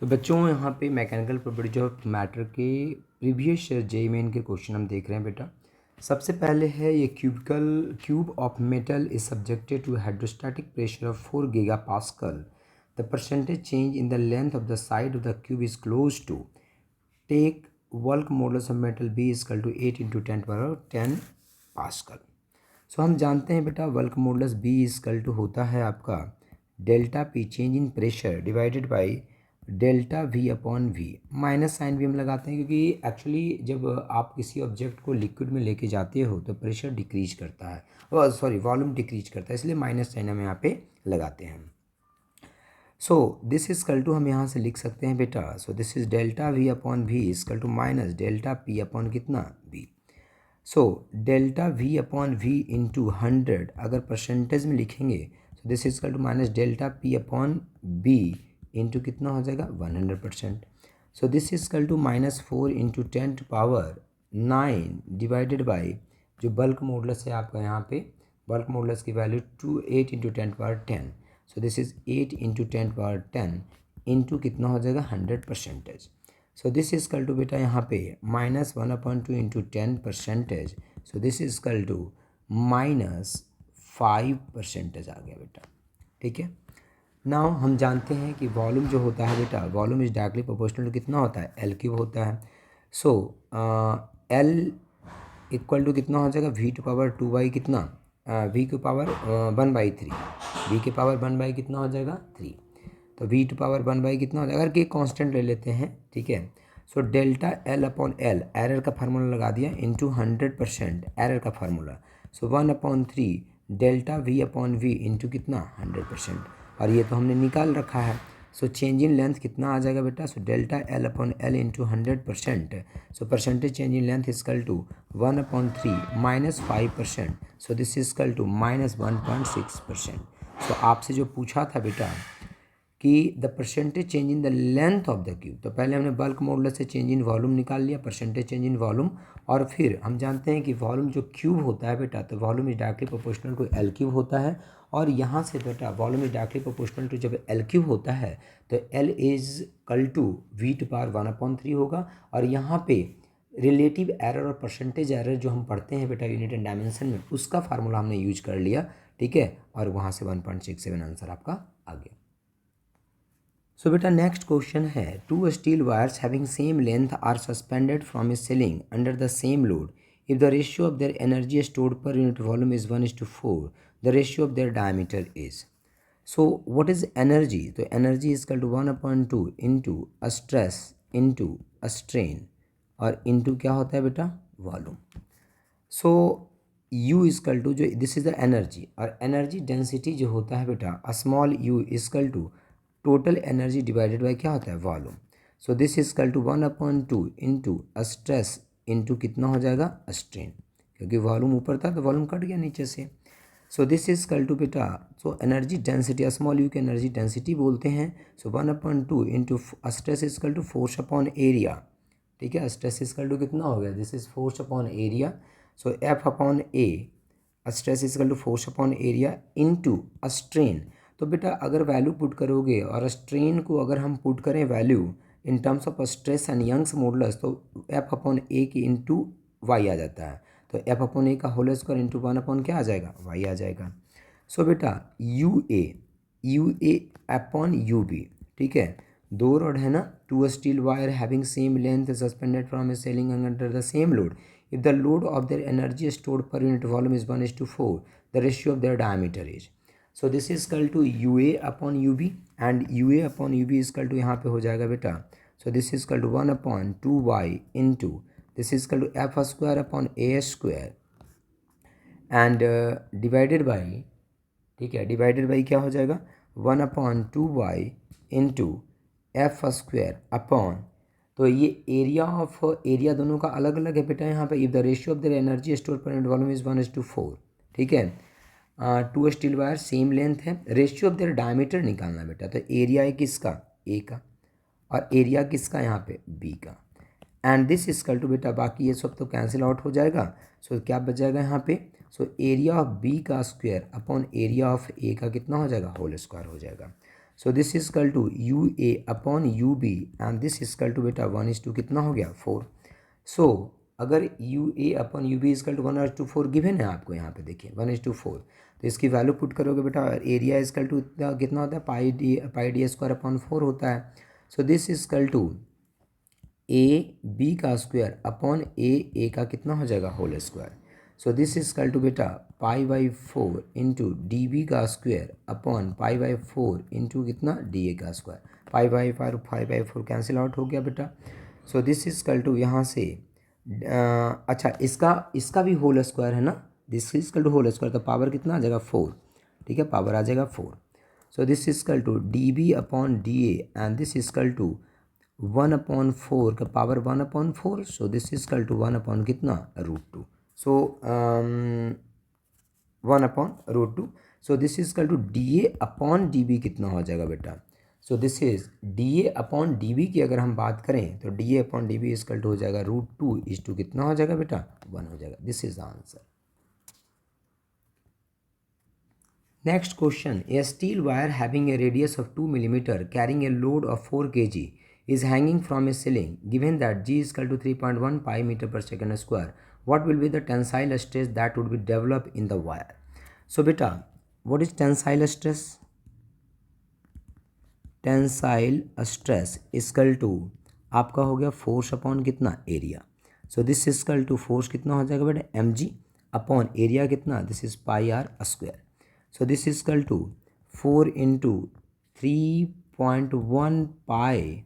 तो बच्चों यहाँ पे मैकेनिकल प्रॉपर्टी ऑफ मैटर के प्रीवियस जेईई मेन के क्वेश्चन हम देख रहे हैं बेटा। सबसे पहले है ये cube of metal is subjected to hydrostatic pressure of 4 giga pascal. The percentage change in the length of the side of the cube is close to take bulk modulus of metal B is equal to 8 into 10 pascal. So हम जानते हैं बेटा bulk modulus B is equal to होता है आपका delta P change in pressure divided by delta V upon V. Minus sign भी हम लगाते हैं क्योंकि एक्चुअली जब आप किसी ऑब्जेक्ट को लिक्विड में लेके जाते हो तो प्रेशर डिक्रीज करता है, सॉरी वॉल्यूम डिक्रीज करता है, इसलिए माइनस साइन हम यहाँ पे लगाते हैं। So this is equal to हम यहाँ से लिख सकते हैं बेटा, so this is delta V upon V is equal to minus delta P upon कितना B. So delta V upon V into 100 अगर परसेंटेज में लिखेंगे तो this is equal to minus delta P upon B into कितना हो जाएगा 100%। So this is equal to -4 into 10⁻9 divided by जो bulk modulus है आपका यहाँ पे, बल्क मॉडुलस की value 8 into 10⁻10। So this is 8 into 10⁻10 into कितना हो जाएगा 100%। So this is equal to बेटा यहाँ पे -1/2 into 10%। So this is equal to -5% आ गया बेटा। ठीक है, नाउ हम जानते हैं कि वॉल्यूम जो होता है बेटा, volume is directly proportional to कितना होता है एल क्यूब होता है। सो एल इक्वल टू कितना हो जाएगा वी टू पावर 2 बाई कितना वी की पावर 1/3, वी के पावर 1 बाई कितना हो जाएगा 3, तो वी टू पावर 1 बाई कितना हो जाएगा, अगर कि कांस्टेंट ले लेते हैं। ठीक है, so delta L upon L error का फार्मूला लगा दिया इंटू 100% एरर का formula. So 1/3 delta V upon V into कितना 100%, और ये तो हमने निकाल रखा है। सो चेंज इन लेंथ कितना आ जाएगा बेटा, so delta L upon L into 100%। So percentage change in length is equal to 1/3 -5%। So this is equal to -1.6%। So आपसे जो पूछा था बेटा कि the percentage change in the length of the cube, तो पहले हमने बल्क मॉडुलस से चेंज इन वॉल्यूम निकाल लिया, परसेंटेज चेंज इन वॉल्यूम, और फिर हम जानते हैं कि वॉल्यूम जो क्यूब होता है बेटा, तो volume is directly proportional to L cube होता है। और यहाँ से बेटा volume is directly proportional to जब एल क्यूब होता है तो L is equal to V to power 1/3 होगा। और यहाँ पे रिलेटिव एरर और परसेंटेज एरर जो हम पढ़ते हैं बेटा यूनिट एंड डायमेंशन में, उसका फार्मूला हमने यूज कर लिया। ठीक है, और वहाँ से 1.67 आंसर आपका आ गया। सो बेटा नेक्स्ट क्वेश्चन है, 2 steel wires having same length are suspended from a ceiling under the same load if the ratio of their energy stored per unit volume is 1:4, the ratio of their diameter is. So what is energy, तो energy is equal to 1/2 into a stress into a strain और into क्या होता है बेटा volume. So U is equal to जो this is the energy, और energy density जो होता है बेटा small u is equal to total energy divided by क्या होता है volume. So this is equal to 1/2 into stress into कितना हो जाएगा स्ट्रेन, क्योंकि वॉल्यूम ऊपर था तो वॉल्यूम कट गया नीचे से। So this is equal to बेटा, so energy density small U की एनर्जी डेंसिटी बोलते हैं। So 1/2 into stress is equal to force upon area. ठीक है, स्ट्रेस इज कल टू कितना हो गया, this is force upon area. So F upon A stress is equal to force upon area into strain. तो बेटा अगर value put करोगे और स्ट्रेन को अगर हम पुट करें value in terms of stress and Young's modulus, तो एफ अपॉन ए की इंटू वाई आ जाता है। तो एफ अपॉन ए का होल स्क्वायर इंटू 1 अपॉन क्या आ जाएगा वाई आ जाएगा। सो बेटा U A upon U B. ठीक है, दो रॉड है ना, 2 steel wire having same length suspended from a ceiling under the same load if the load of their energy stored per unit volume is 1:4, the ratio of their diameter is। So this is equal to UA upon UB, and UA upon UB is equal to यहाँ पे हो जाएगा बेटा, so this is equal to 1/2y into this is equal to f square upon a square and divided by, ठीक है, divided by क्या हो जाएगा 1/2y into f square upon, तो ये एरिया दोनों का अलग अलग है बेटा यहाँ पे। If the ratio of the energy store पर यूनिट वॉल्यूम इज 1:4। ठीक है, 2 स्टील वायर सेम लेंथ है, रेशियो ऑफ देयर डायमीटर निकालना बेटा, तो एरिया है किसका ए का और एरिया किसका यहाँ पे बी का, एंड दिस इजकल टू बेटा बाकी ये सब तो कैंसिल आउट हो जाएगा। सो क्या बच जाएगा यहाँ पे, सो एरिया ऑफ बी का square upon area of A का कितना हो जाएगा होल स्क्वायर हो जाएगा। So this is equal to U A upon U B and this is equal to बेटा 1:2 कितना हो गया 4। सो अगर U A upon U B is equal to 1:4 given है आपको यहाँ पे देखिए 1:4, तो इसकी वैल्यू पुट करोगे बेटा एरिया इजकल टू कितना होता है पाई डी स्क्वायर अपॉन 4 होता है। So this is equal to A B का स्क्वायर अपॉन ए का कितना हो जाएगा whole square. So this is equal to बेटा पाई/4 इंटू डी बी का स्क्वायर अपॉन पाई/4 इंटू कितना डी ए का स्क्वायर। पाई/4 कैंसिल आउट हो गया बेटा। सो दिस इजकल टू यहाँ से अच्छा इसका भी होल स्क्वायर है ना, this is equal to whole square, तो पावर कितना आ जाएगा 4, ठीक है, पावर आ जाएगा 4। So this is equal to D B upon D A and this is equal to 1/4 का power 1/4। So this is equal to 1 कितना √2। So 1/√2। So this is equal to D A upon D B कितना हो जाएगा बेटा। So this is D A upon D B की अगर हम बात करें तो D A upon D B is equal to हो जाएगा √2 कितना हो जाएगा बेटा 1 हो जाएगा। This is the answer. Next question, A steel wire having a radius of 2 millimeter carrying a load of 4 kg is hanging from a ceiling. Given that G is equal to 3.1 pi meter per second square, what will be the tensile stress that would be developed in the wire? So beta, what is tensile stress? Tensile stress equal to आपका हो गया force upon कितना area. So this equal to force कितना हो जाएगा बेटा mg upon area कितना, this is pi R square. So this equal to 4 into 3.1 pi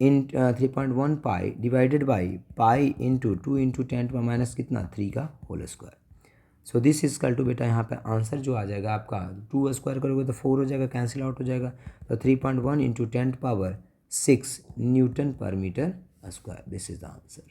in 3.1 pi divided by pi into 2 into 10⁻³ कितना 3 का whole square. So this is equal to बेटा यहाँ पे आंसर जो आ जाएगा आपका 2 स्क्वायर करोगे तो 4 हो जाएगा, कैंसिल आउट हो जाएगा, तो 3.1 into 10⁻⁶ newton per metre square. This is the answer.